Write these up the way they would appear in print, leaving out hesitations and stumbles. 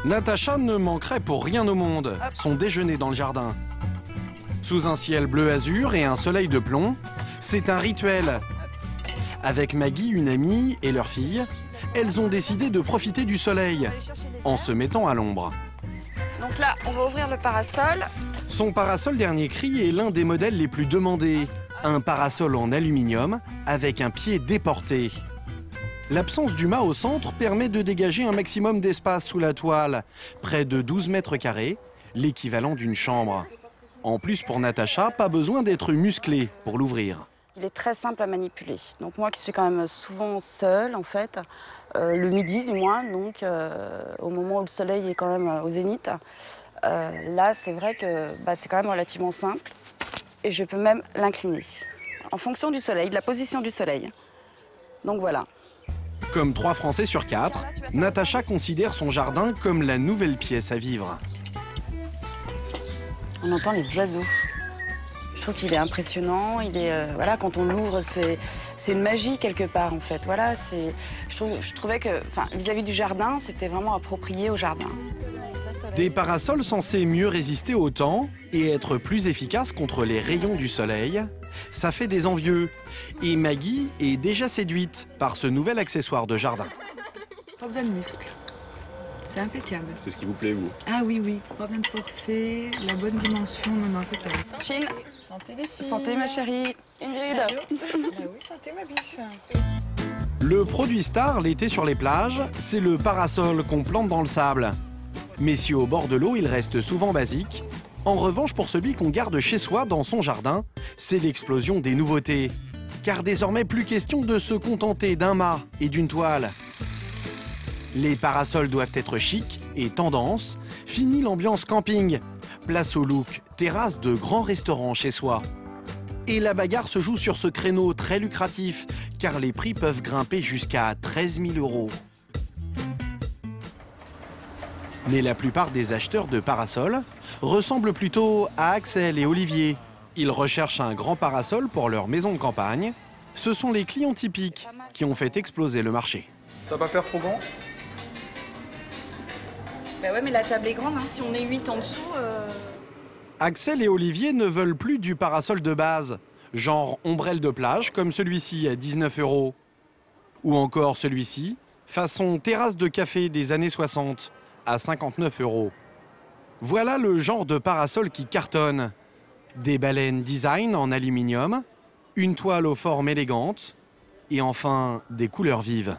Natacha ne manquerait pour rien au monde son déjeuner dans le jardin. Sous un ciel bleu azur et un soleil de plomb, c'est un rituel. Avec Maggie, une amie, et leur fille, elles ont décidé de profiter du soleil en se mettant à l'ombre. Donc là, on va ouvrir le parasol. Son parasol dernier cri est l'un des modèles les plus demandés. Un parasol en aluminium avec un pied déporté. L'absence du mât au centre permet de dégager un maximum d'espace sous la toile, près de 12 mètres carrés, l'équivalent d'une chambre. En plus, pour Natacha, pas besoin d'être musclé pour l'ouvrir. Il est très simple à manipuler. Donc moi qui suis quand même souvent seule, en fait, le midi du moins, donc au moment où le soleil est quand même au zénith, là c'est vrai que c'est quand même relativement simple et je peux même l'incliner en fonction du soleil, de la position du soleil. Donc voilà. Comme 3 Français sur 4, Natacha considère son jardin comme la nouvelle pièce à vivre. On entend les oiseaux. Je trouve qu'il est impressionnant. Il est, voilà, quand on l'ouvre, c'est une magie quelque part en fait. Voilà, je trouvais que, vis-à-vis du jardin, c'était vraiment approprié au jardin. Des parasols censés mieux résister au temps et être plus efficaces contre les rayons du soleil, ça fait des envieux. Et Maggie est déjà séduite par ce nouvel accessoire de jardin. Pas besoin de muscles. C'est impeccable. C'est ce qui vous plaît, vous? Ah oui, oui. Pas besoin de forcer, la bonne dimension, non, impeccable. Chine. Santé les filles. Santé ma chérie. Ingrid. Bah oui, santé ma biche. Le produit star l'été sur les plages, c'est le parasol qu'on plante dans le sable. Mais si au bord de l'eau, il reste souvent basique, en revanche, pour celui qu'on garde chez soi dans son jardin, c'est l'explosion des nouveautés. Car désormais, plus question de se contenter d'un mât et d'une toile. Les parasols doivent être chics et tendance. Fini l'ambiance camping. Place au look terrasse de grands restaurants chez soi. Et la bagarre se joue sur ce créneau très lucratif, car les prix peuvent grimper jusqu'à 13 000 €. Mais la plupart des acheteurs de parasols ressemblent plutôt à Axel et Olivier. Ils recherchent un grand parasol pour leur maison de campagne. Ce sont les clients typiques qui ont fait exploser le marché. Ça va pas faire trop grand? Bah ouais, mais la table est grande, hein. Si on est 8 en dessous... Axel et Olivier ne veulent plus du parasol de base, genre ombrelle de plage comme celui-ci à 19 €. Ou encore celui-ci, façon terrasse de café des années 60, à 59 €. Voilà le genre de parasol qui cartonne. Des baleines design en aluminium, une toile aux formes élégantes et enfin des couleurs vives.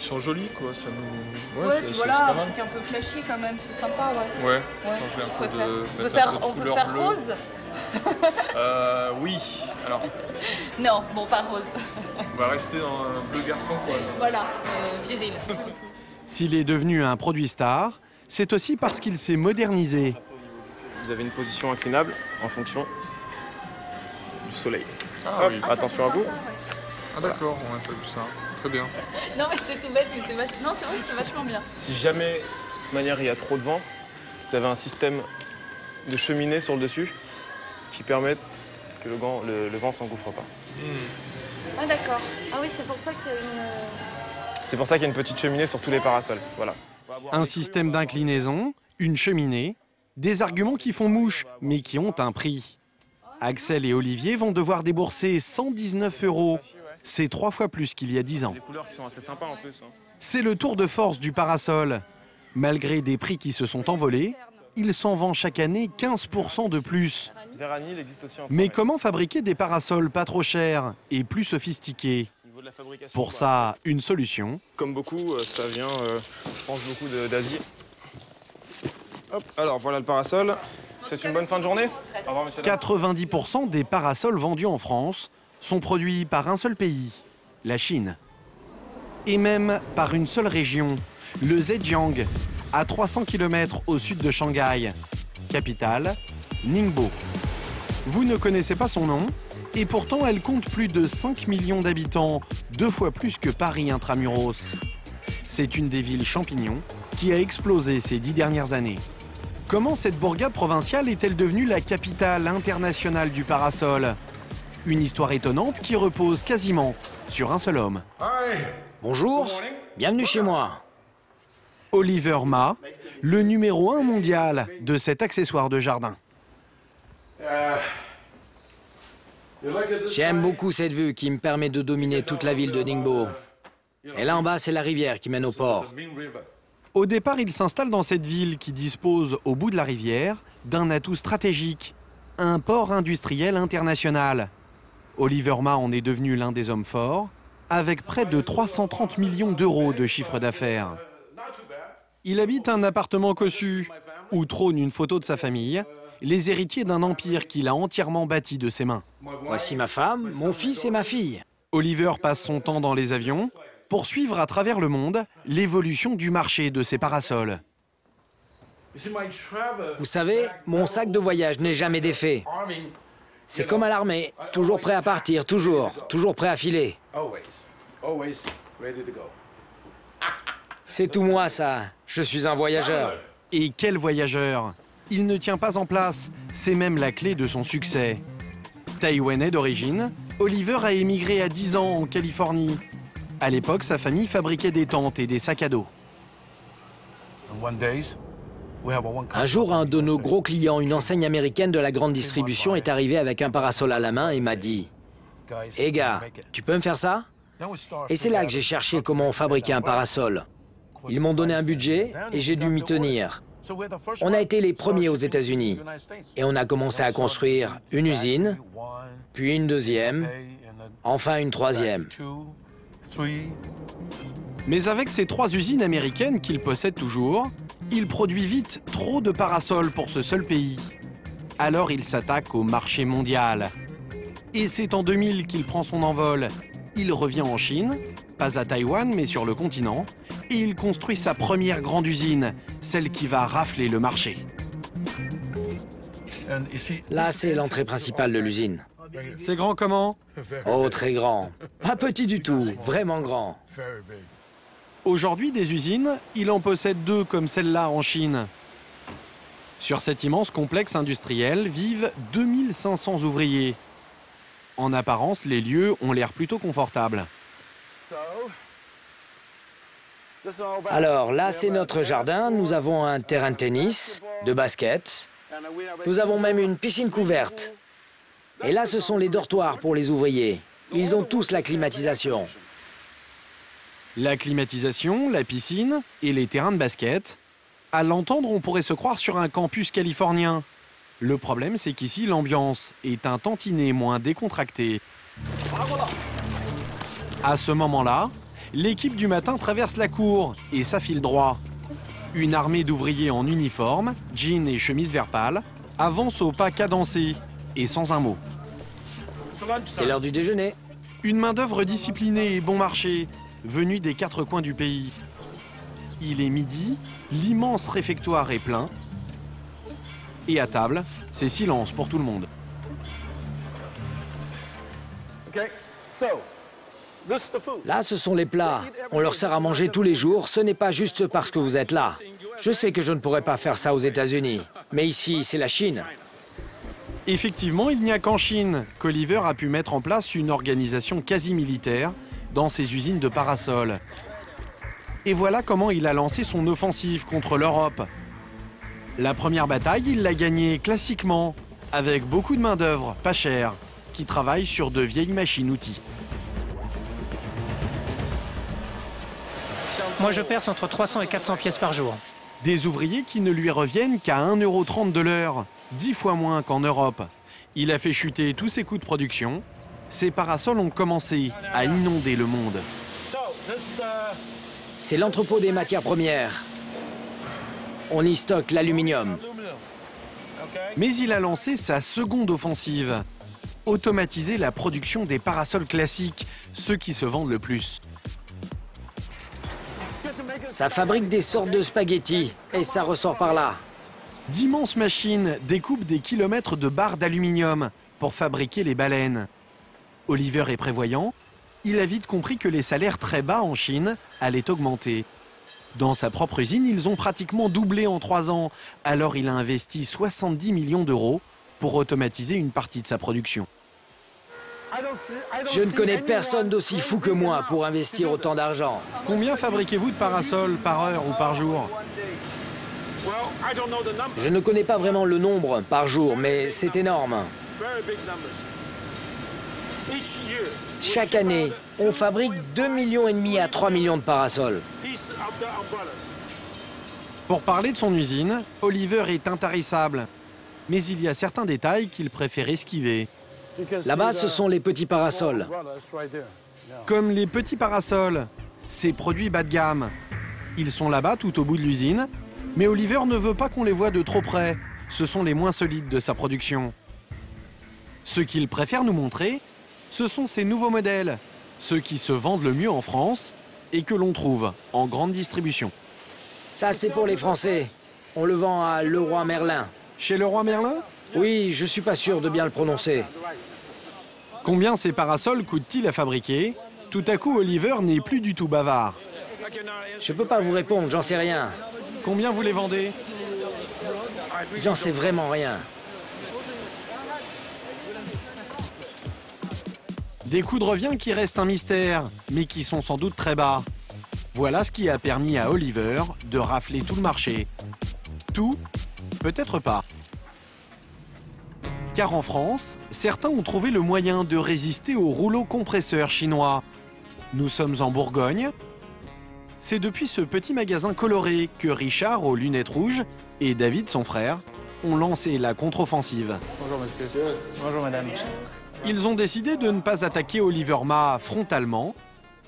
Ils sont jolis, quoi. Ça nous... Ouais, puis voilà, pas un mal. truc un peu flashy quand même, c'est sympa, ouais. Ouais, Ouais, changer un je peu préfère. de... On peut mettre faire, un peu de on peut couleur faire bleue. rose? Oui, alors, Non, bon, pas rose. on va rester dans un bleu garçon, quoi. Voilà, viril. S'il est devenu un produit star, c'est aussi parce qu'il s'est modernisé. Vous avez une position inclinable en fonction du soleil. Ah oui. Attention à vous. Ah d'accord, on n'a pas vu ça. Très bien. Non, mais c'était tout bête, mais c'est vachement... Non, c'est vrai que c'est vachement bien. Si jamais, de manière, il y a trop de vent, vous avez un système de cheminée sur le dessus qui permet que le vent s'engouffre pas. Ah d'accord. Ah oui, c'est pour ça qu'il y a une... C'est pour ça qu'il y a une petite cheminée sur tous les parasols. Voilà. Un système d'inclinaison, une cheminée, des arguments qui font mouche, mais qui ont un prix. Axel et Olivier vont devoir débourser 119 €. C'est 3 fois plus qu'il y a 10 ans. Des couleurs qui sont assez sympas en plus. C'est le tour de force du parasol. Malgré des prix qui se sont envolés, il s'en vend chaque année 15% de plus. Vérani, il existe aussi en Mais forêt. comment fabriquer des parasols pas trop chers et plus sophistiqués? Au niveau de la fabrication, Pour ça, une solution. comme beaucoup, ça vient, je pense, beaucoup d'Asie. Hop, alors voilà le parasol. C'est une bonne fin de journée. Au revoir, monsieur. 90% des parasols vendus en France sont produits par un seul pays, la Chine. Et même par une seule région, le Zhejiang, à 300 km au sud de Shanghai. Capitale, Ningbo. Vous ne connaissez pas son nom, et pourtant elle compte plus de 5 millions d'habitants, 2 fois plus que Paris intramuros. C'est une des villes champignons qui a explosé ces 10 dernières années. Comment cette bourgade provinciale est-elle devenue la capitale internationale du parasol? Une histoire étonnante qui repose quasiment sur un seul homme. Bonjour, bienvenue chez moi. Oliver Ma, le numéro 1 mondial de cet accessoire de jardin. J'aime beaucoup cette vue qui me permet de dominer toute la ville de Ningbo. Et là en bas, c'est la rivière qui mène au port. Au départ, il s'installe dans cette ville qui dispose, au bout de la rivière, d'un atout stratégique, un port industriel international. Oliver Ma en est devenu l'un des hommes forts, avec près de 330 millions d'euros de chiffre d'affaires. Il habite un appartement cossu, où trône une photo de sa famille, les héritiers d'un empire qu'il a entièrement bâti de ses mains. Voici ma femme, mon fils et ma fille. Oliver passe son temps dans les avions pour suivre à travers le monde l'évolution du marché de ces parasols. Vous savez, mon sac de voyage n'est jamais défait. C'est comme à l'armée, toujours prêt à partir, toujours prêt à filer. C'est tout moi ça, je suis un voyageur. Et quel voyageur! Il ne tient pas en place, c'est même la clé de son succès. Taïwanais d'origine, Oliver a émigré à 10 ans en Californie. À l'époque, sa famille fabriquait des tentes et des sacs à dos. Un jour, un de nos gros clients, une enseigne américaine de la grande distribution, est arrivé avec un parasol à la main et m'a dit « Hé gars, tu peux me faire ça ?» Et c'est là que j'ai cherché comment fabriquer un parasol. Ils m'ont donné un budget et j'ai dû m'y tenir. On a été les premiers aux États-Unis et on a commencé à construire une usine, puis une deuxième, enfin une troisième. Mais avec ces 3 usines américaines qu'il possède toujours, il produit vite trop de parasols pour ce seul pays. Alors il s'attaque au marché mondial. Et c'est en 2000 qu'il prend son envol. Il revient en Chine, pas à Taïwan mais sur le continent, et il construit sa première grande usine, celle qui va rafler le marché. Là, c'est l'entrée principale de l'usine. C'est grand comment? Oh, très grand. Pas petit du tout, vraiment grand. Aujourd'hui, des usines, il en possède 2 comme celle-là en Chine. Sur cet immense complexe industriel vivent 2500 ouvriers. En apparence, les lieux ont l'air plutôt confortables. Alors là, c'est notre jardin. Nous avons un terrain de tennis, de basket. Nous avons même une piscine couverte. Et là, ce sont les dortoirs pour les ouvriers. Ils ont tous la climatisation. La climatisation, la piscine et les terrains de basket. À l'entendre, on pourrait se croire sur un campus californien. Le problème, c'est qu'ici, l'ambiance est un tantinet moins décontractée. À ce moment-là, l'équipe du matin traverse la cour et s'affile droit. Une armée d'ouvriers en uniforme, jeans et chemise vert pâle, avance au pas cadencé et sans un mot. C'est l'heure du déjeuner. Une main-d'œuvre disciplinée et bon marché, venue des 4 coins du pays. Il est midi, l'immense réfectoire est plein. Et à table, c'est silence pour tout le monde. Là, ce sont les plats. On leur sert à manger tous les jours. Ce n'est pas juste parce que vous êtes là. Je sais que je ne pourrais pas faire ça aux États-Unis. Mais ici, c'est la Chine. Effectivement, il n'y a qu'en Chine qu'Oliver a pu mettre en place une organisation quasi militaire dans ses usines de parasols. Et voilà comment il a lancé son offensive contre l'Europe. La première bataille, il l'a gagnée classiquement, avec beaucoup de main-d'œuvre, pas chère, qui travaille sur de vieilles machines-outils. Moi, je perce entre 300 et 400 pièces par jour. Des ouvriers qui ne lui reviennent qu'à 1,30 € de l'heure, 10 fois moins qu'en Europe. Il a fait chuter tous ses coûts de production. Ces parasols ont commencé à inonder le monde. C'est l'entrepôt des matières premières. On y stocke l'aluminium. Mais il a lancé sa seconde offensive. Automatiser la production des parasols classiques, ceux qui se vendent le plus. Ça fabrique des sortes de spaghettis et ça ressort par là. D'immenses machines découpent des kilomètres de barres d'aluminium pour fabriquer les baleines. Oliver est prévoyant. Il a vite compris que les salaires très bas en Chine allaient augmenter. Dans sa propre usine, ils ont pratiquement doublé en 3 ans. Alors il a investi 70 millions d'euros pour automatiser une partie de sa production. Je ne connais personne d'aussi fou que moi pour investir autant d'argent. Combien fabriquez-vous de parasols par heure ou par jour? Je ne connais pas vraiment le nombre par jour, mais c'est énorme. Chaque année, on fabrique 2,5 millions à 3 millions de parasols. Pour parler de son usine, Oliver est intarissable. Mais il y a certains détails qu'il préfère esquiver. Là-bas, ce sont les petits parasols. Comme les petits parasols, ces produits bas de gamme. Ils sont là-bas tout au bout de l'usine, mais Oliver ne veut pas qu'on les voie de trop près. Ce sont les moins solides de sa production. Ce qu'il préfère nous montrer, ce sont ces nouveaux modèles, ceux qui se vendent le mieux en France et que l'on trouve en grande distribution. Ça, c'est pour les Français. On le vend à Leroy Merlin. Chez Leroy Merlin? Oui, je suis pas sûr de bien le prononcer. Combien ces parasols coûtent-ils à fabriquer? Tout à coup, Oliver n'est plus du tout bavard. Je peux pas vous répondre, j'en sais rien. Combien vous les vendez? J'en sais vraiment rien. Des coûts de revient qui restent un mystère, mais qui sont sans doute très bas. Voilà ce qui a permis à Oliver de rafler tout le marché. Tout? Peut-être pas. Car en France, certains ont trouvé le moyen de résister aux rouleaux compresseurs chinois. Nous sommes en Bourgogne. C'est depuis ce petit magasin coloré que Richard aux lunettes rouges et David, son frère, ont lancé la contre-offensive. Bonjour monsieur. Bonjour madame. Ils ont décidé de ne pas attaquer Oliver Ma frontalement,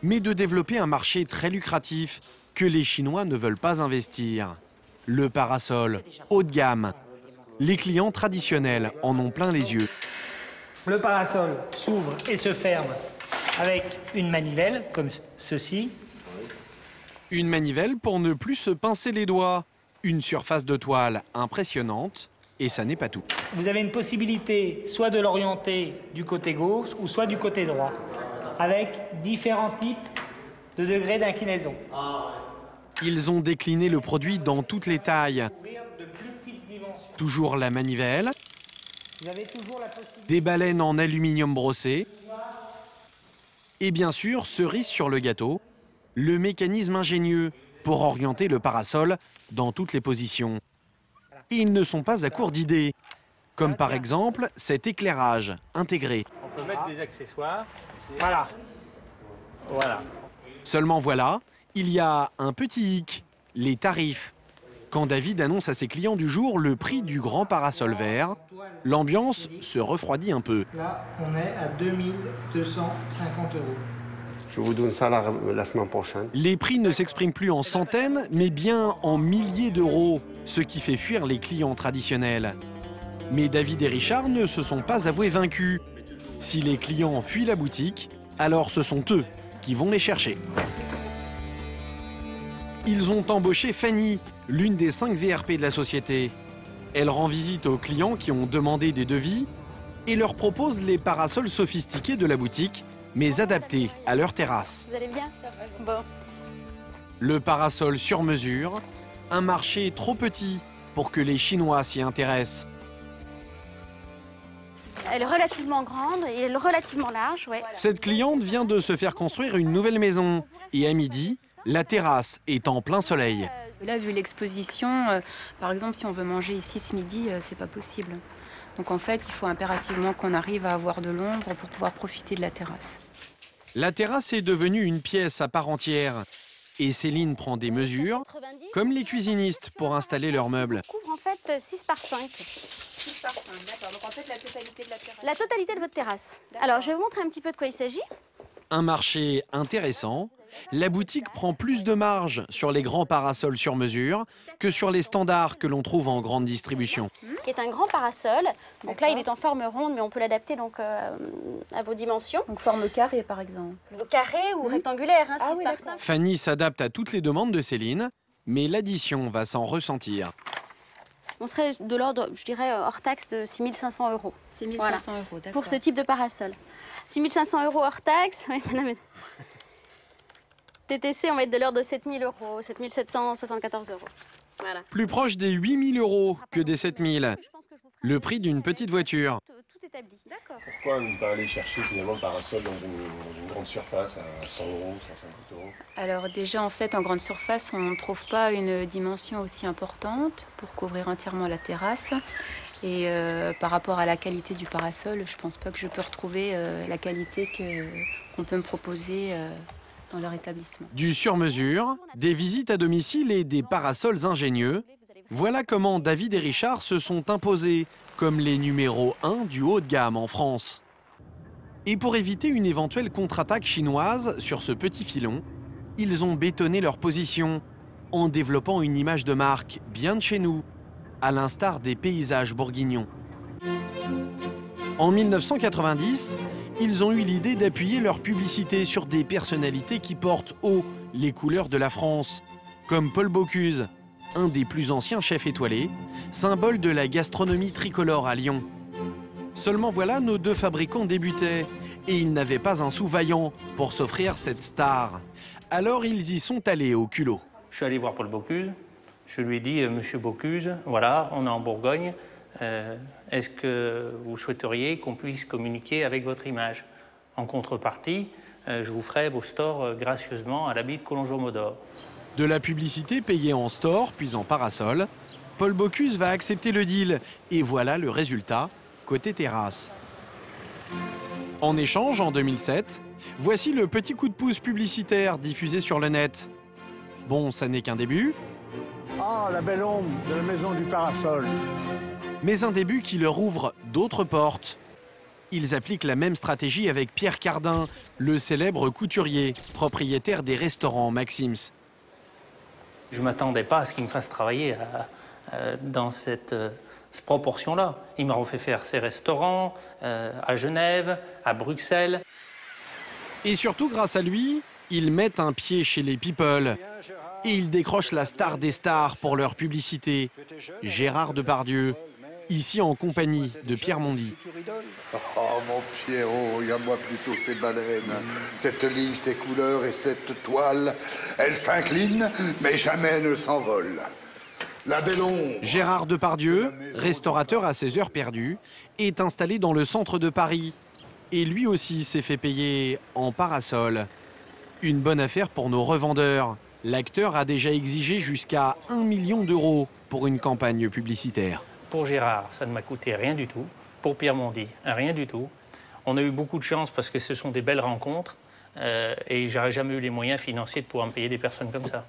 mais de développer un marché très lucratif que les Chinois ne veulent pas investir. Le parasol haut de gamme. Les clients traditionnels en ont plein les yeux. Le parasol s'ouvre et se ferme avec une manivelle, comme ceci. Une manivelle pour ne plus se pincer les doigts. Une surface de toile impressionnante, et ça n'est pas tout. Vous avez une possibilité soit de l'orienter du côté gauche ou soit du côté droit, avec différents types de degrés d'inclinaison. Ils ont décliné le produit dans toutes les tailles. Toujours la manivelle, des baleines en aluminium brossé, et bien sûr, cerise sur le gâteau, le mécanisme ingénieux pour orienter le parasol dans toutes les positions. Et ils ne sont pas à court d'idées, comme par exemple cet éclairage intégré. On peut mettre des accessoires. Voilà. Voilà. Seulement voilà, il y a un petit hic, les tarifs. Quand David annonce à ses clients du jour le prix du grand parasol vert, l'ambiance se refroidit un peu. Là, on est à 2250 €. Je vous donne ça la semaine prochaine. Les prix ne s'expriment plus en centaines, mais bien en milliers d'euros, ce qui fait fuir les clients traditionnels. Mais David et Richard ne se sont pas avoués vaincus. Si les clients fuient la boutique, alors ce sont eux qui vont les chercher. Ils ont embauché Fanny, l'une des 5 VRP de la société. Elle rend visite aux clients qui ont demandé des devis et leur propose les parasols sophistiqués de la boutique, mais adaptés à leur terrasse. Vous allez bien? Bon. Le parasol sur mesure, un marché trop petit pour que les Chinois s'y intéressent. Elle est relativement grande et elle est relativement large, ouais. Cette cliente vient de se faire construire une nouvelle maison et à midi, la terrasse est en plein soleil. Là, vu l'exposition, par exemple, si on veut manger ici ce midi, c'est pas possible. Donc en fait, il faut impérativement qu'on arrive à avoir de l'ombre pour pouvoir profiter de la terrasse. La terrasse est devenue une pièce à part entière. Et Céline prend des mesures, comme les cuisinistes, pour installer leurs meubles. Ça couvre en fait 6 par 5. 6 par 5, d'accord. Donc en fait, la totalité de la terrasse. La totalité de votre terrasse. Alors, je vais vous montrer un petit peu de quoi il s'agit. Un marché intéressant. La boutique prend plus de marge sur les grands parasols sur mesure que sur les standards que l'on trouve en grande distribution. Qui est un grand parasol. Donc là, il est en forme ronde, mais on peut l'adapter donc à vos dimensions. Donc forme carrée, par exemple. Carré ou rectangulaire, hein, 6 par 5. Fanny s'adapte à toutes les demandes de Céline, mais l'addition va s'en ressentir. On serait de l'ordre, je dirais, hors taxe de 6 500 €. 6 500 €, d'accord. Pour ce type de parasol. 6 500 € hors taxe. Oui, mais... TTC, on va être de l'ordre de 7 000 €, 7 774 €. Voilà. Plus proche des 8 000 € que des 7 000. Le prix d'une petite voiture. établi. D'accord. Pourquoi ne pas aller chercher finalement le parasol dans une grande surface à 100 €, 150 €? Alors déjà, en fait, en grande surface, on ne trouve pas une dimension aussi importante pour couvrir entièrement la terrasse. Et par rapport à la qualité du parasol, je ne pense pas que je peux retrouver la qualité qu'on peut me proposer dans leur établissement. Du sur-mesure, des visites à domicile et des parasols ingénieux. Voilà comment David et Richard se sont imposés comme les numéros 1 du haut de gamme en France. Et pour éviter une éventuelle contre-attaque chinoise sur ce petit filon, ils ont bétonné leur position en développant une image de marque bien de chez nous, à l'instar des paysages bourguignons. En 1990, ils ont eu l'idée d'appuyer leur publicité sur des personnalités qui portent haut les couleurs de la France, comme Paul Bocuse, un des plus anciens chefs étoilés, symbole de la gastronomie tricolore à Lyon. Seulement voilà, nos deux fabricants débutaient et ils n'avaient pas un sou vaillant pour s'offrir cette star. Alors ils y sont allés au culot. Je suis allé voir Paul Bocuse. Je lui ai dit, Monsieur Bocuse, voilà, on est en Bourgogne. Est-ce que vous souhaiteriez qu'on puisse communiquer avec votre image? En contrepartie, je vous ferai vos stores gracieusement à l'abbaye de Collonges-Modore. De la publicité payée en store puis en parasol, Paul Bocuse va accepter le deal et voilà le résultat côté terrasse. En échange, en 2007, voici le petit coup de pouce publicitaire diffusé sur le net. Bon, ça n'est qu'un début. Ah, la belle ombre de la maison du parasol. Mais un début qui leur ouvre d'autres portes. Ils appliquent la même stratégie avec Pierre Cardin, le célèbre couturier, propriétaire des restaurants Maxim's. Je ne m'attendais pas à ce qu'il me fasse travailler dans cette proportion-là. Il m'a refait faire ses restaurants à Genève, à Bruxelles. Et surtout, grâce à lui, ils mettent un pied chez les people. Et ils décrochent la star des stars pour leur publicité, Gérard Depardieu, ici en compagnie de Pierre Mondy. Oh mon Pierrot, regarde-moi plutôt ces baleines, cette ligne, ces couleurs et cette toile. Elles s'inclinent, mais jamais ne s'envolent. La belle ombre. Gérard Depardieu, restaurateur à ses heures perdues, est installé dans le centre de Paris. Et lui aussi s'est fait payer en parasol. Une bonne affaire pour nos revendeurs. L'acteur a déjà exigé jusqu'à 1 million d'euros pour une campagne publicitaire. Pour Gérard, ça ne m'a coûté rien du tout. Pour Pierre Mondy, rien du tout. On a eu beaucoup de chance parce que ce sont des belles rencontres et j'aurais jamais eu les moyens financiers de pouvoir me payer des personnes comme ça.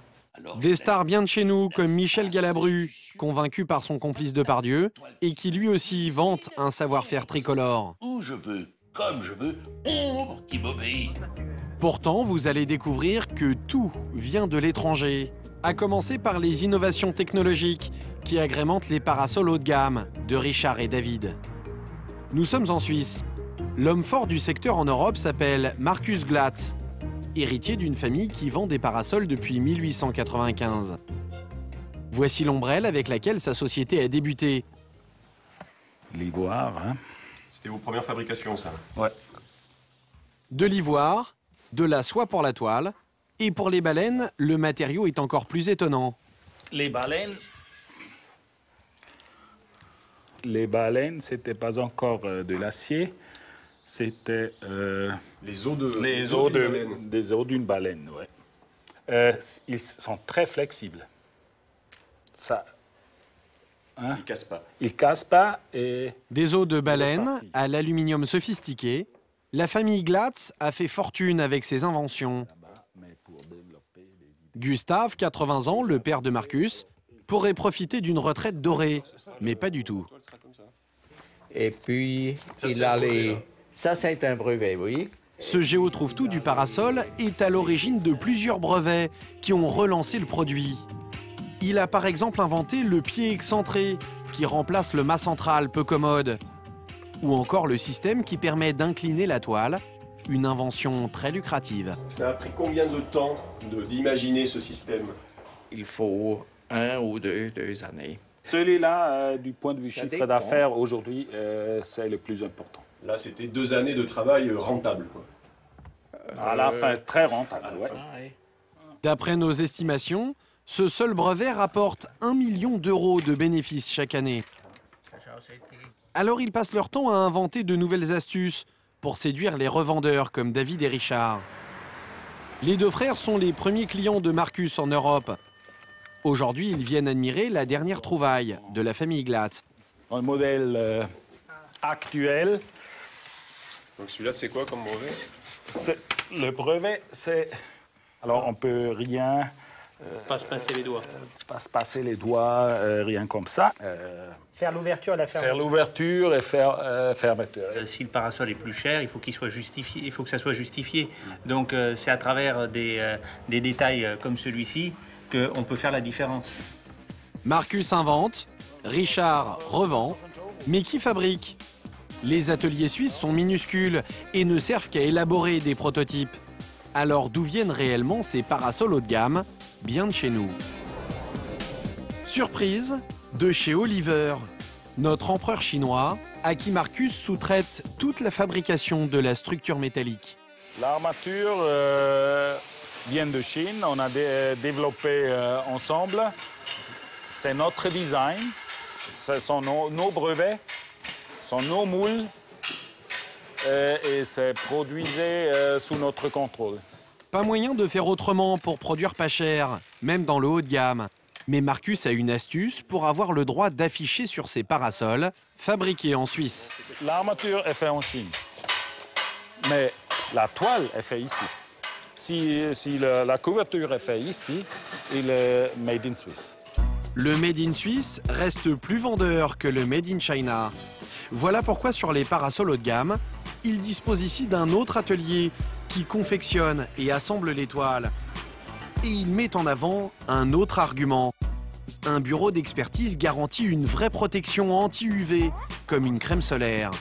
Des stars bien de chez nous, comme Michel Galabru, convaincu par son complice Depardieu, et qui lui aussi vante un savoir-faire tricolore. Où je veux, comme je veux, ombre qui m'obéit. Pourtant, vous allez découvrir que tout vient de l'étranger, à commencer par les innovations technologiques qui agrémentent les parasols haut de gamme de Richard et David. Nous sommes en Suisse. L'homme fort du secteur en Europe s'appelle Markus Glatz, héritier d'une famille qui vend des parasols depuis 1895. Voici l'ombrelle avec laquelle sa société a débuté. L'ivoire, hein? C'était vos premières fabrications, ça? Ouais. De l'ivoire, de la soie pour la toile, et pour les baleines, le matériau est encore plus étonnant. Les baleines, c'était pas encore de l'acier, c'était les os d'une baleine, ouais. Ils sont très flexibles. Ça, hein? Ils cassent pas. Ils cassent pas et... Des os de baleine à l'aluminium sophistiqué, la famille Glatz a fait fortune avec ses inventions. Gustave, 80 ans, le père de Marcus, pourrait profiter d'une retraite dorée, mais pas du tout. Et puis, il a les... Ça, c'est un brevet, oui. Ce géotrouve-tout du parasol est à l'origine de plusieurs brevets qui ont relancé le produit. Il a par exemple inventé le pied excentré, qui remplace le mât central peu commode. Ou encore le système qui permet d'incliner la toile, une invention très lucrative. Ça a pris combien de temps d'imaginer ce système? Il faut 1 ou 2 années. Celui-là, du point de vue chiffre d'affaires, aujourd'hui, c'est le plus important. Là, c'était 2 années de travail rentable, quoi. À la fin, très rentable, ouais. D'après nos estimations, ce seul brevet rapporte 1 million d'euros de bénéfices chaque année. Alors ils passent leur temps à inventer de nouvelles astuces pour séduire les revendeurs comme David et Richard. Les deux frères sont les premiers clients de Marcus en Europe. Aujourd'hui, ils viennent admirer la dernière trouvaille de la famille Glatz. Dans le modèle actuel. Donc celui-là, c'est quoi comme brevet? Le brevet, c'est... Alors, on peut rien... Pas se passer les doigts. Pas se passer les doigts, rien comme ça. Faire l'ouverture et la fermeture. Faire l'ouverture et faire fermeture. Si le parasol est plus cher, il faut qu'il soit justifié. Il faut que ça soit justifié. Donc, c'est à travers des détails comme celui-ci qu'on peut faire la différence. Marcus invente, Richard revend, mais qui fabrique? Les ateliers suisses sont minuscules et ne servent qu'à élaborer des prototypes. Alors d'où viennent réellement ces parasols haut de gamme, bien de chez nous? Surprise, de chez Oliver, notre empereur chinois, à qui Marcus sous-traite toute la fabrication de la structure métallique. L'armature vient de Chine, on a développé ensemble. C'est notre design, ce sont nos brevets, ce sont nos moules et c'est produit sous notre contrôle. Pas moyen de faire autrement pour produire pas cher, même dans le haut de gamme. Mais Marcus a une astuce pour avoir le droit d'afficher sur ses parasols, fabriqués en Suisse. L'armature est faite en Chine, mais la toile est faite ici. Si la couverture est faite ici, il est made in Swiss. Le made in Suisse reste plus vendeur que le made in China. Voilà pourquoi sur les parasols haut de gamme, il dispose ici d'un autre atelier qui confectionne et assemble les toiles. Et il met en avant un autre argument. Un bureau d'expertise garantit une vraie protection anti-UV, comme une crème solaire.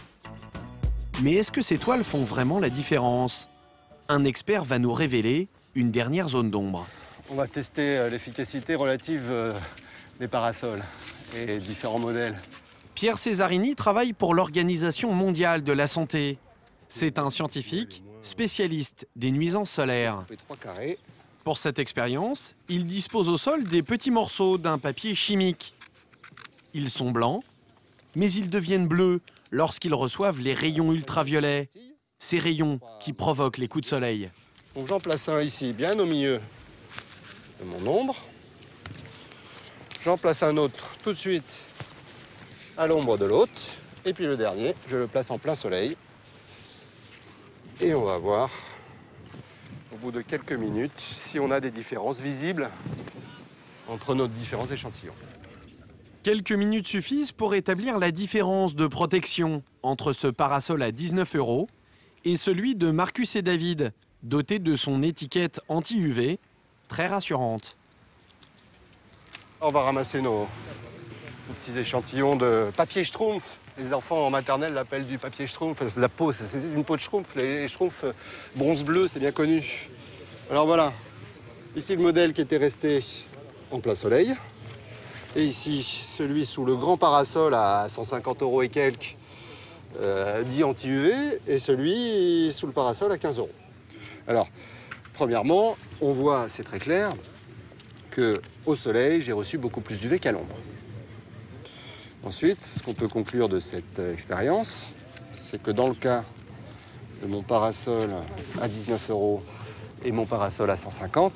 Mais est-ce que ces toiles font vraiment la différence? Un expert va nous révéler une dernière zone d'ombre. On va tester l'efficacité relative des parasols et différents modèles. Pierre Cesarini travaille pour l'Organisation mondiale de la santé. C'est un scientifique spécialiste des nuisances solaires. Pour cette expérience, il dispose au sol des petits morceaux d'un papier chimique. Ils sont blancs, mais ils deviennent bleus lorsqu'ils reçoivent les rayons ultraviolets. Ces rayons qui provoquent les coups de soleil. Donc j'en place un ici, bien au milieu de mon ombre. J'en place un autre tout de suite à l'ombre de l'autre. Et puis le dernier, je le place en plein soleil. Et on va voir, au bout de quelques minutes, si on a des différences visibles entre nos différents échantillons. Quelques minutes suffisent pour établir la différence de protection entre ce parasol à 19 € et celui de Marcus et David, doté de son étiquette anti-UV, très rassurante. On va ramasser nos petits échantillons de papier schtroumpf. Les enfants en maternelle l'appellent du papier schtroumpf. La peau, c'est une peau de schtroumpf. Les schtroumpfs bronze bleu, c'est bien connu. Alors voilà, ici le modèle qui était resté en plein soleil. Et ici, celui sous le grand parasol à 150 € et quelques, dit anti-UV, et celui sous le parasol à 15 €. Alors, premièrement, on voit, c'est très clair, qu'au soleil, j'ai reçu beaucoup plus d'UV qu'à l'ombre. Ensuite, ce qu'on peut conclure de cette expérience, c'est que dans le cas de mon parasol à 19 € et mon parasol à 150,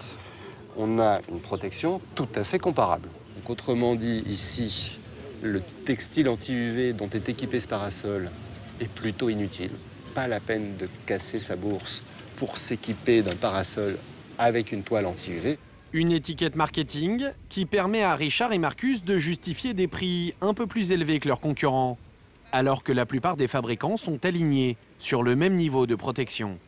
on a une protection tout à fait comparable. Donc, autrement dit, ici, le textile anti-UV dont est équipé ce parasol est plutôt inutile. Pas la peine de casser sa bourse pour s'équiper d'un parasol avec une toile anti-UV. Une étiquette marketing qui permet à Richard et Marcus de justifier des prix un peu plus élevés que leurs concurrents, alors que la plupart des fabricants sont alignés sur le même niveau de protection.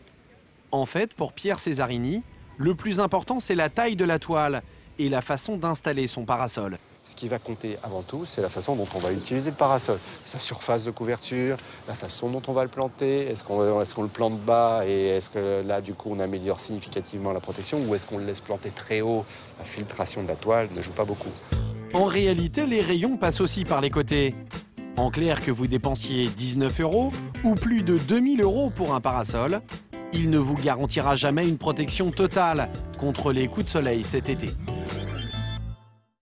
En fait, pour Pierre Cesarini, le plus important, c'est la taille de la toile et la façon d'installer son parasol. Ce qui va compter avant tout, c'est la façon dont on va utiliser le parasol. Sa surface de couverture, la façon dont on va le planter, est-ce qu'on le plante bas et est-ce que là, du coup, on améliore significativement la protection ou est-ce qu'on le laisse planter très haut? La filtration de la toile ne joue pas beaucoup. En réalité, les rayons passent aussi par les côtés. En clair, que vous dépensiez 19 € ou plus de 2000 € pour un parasol, il ne vous garantira jamais une protection totale contre les coups de soleil cet été.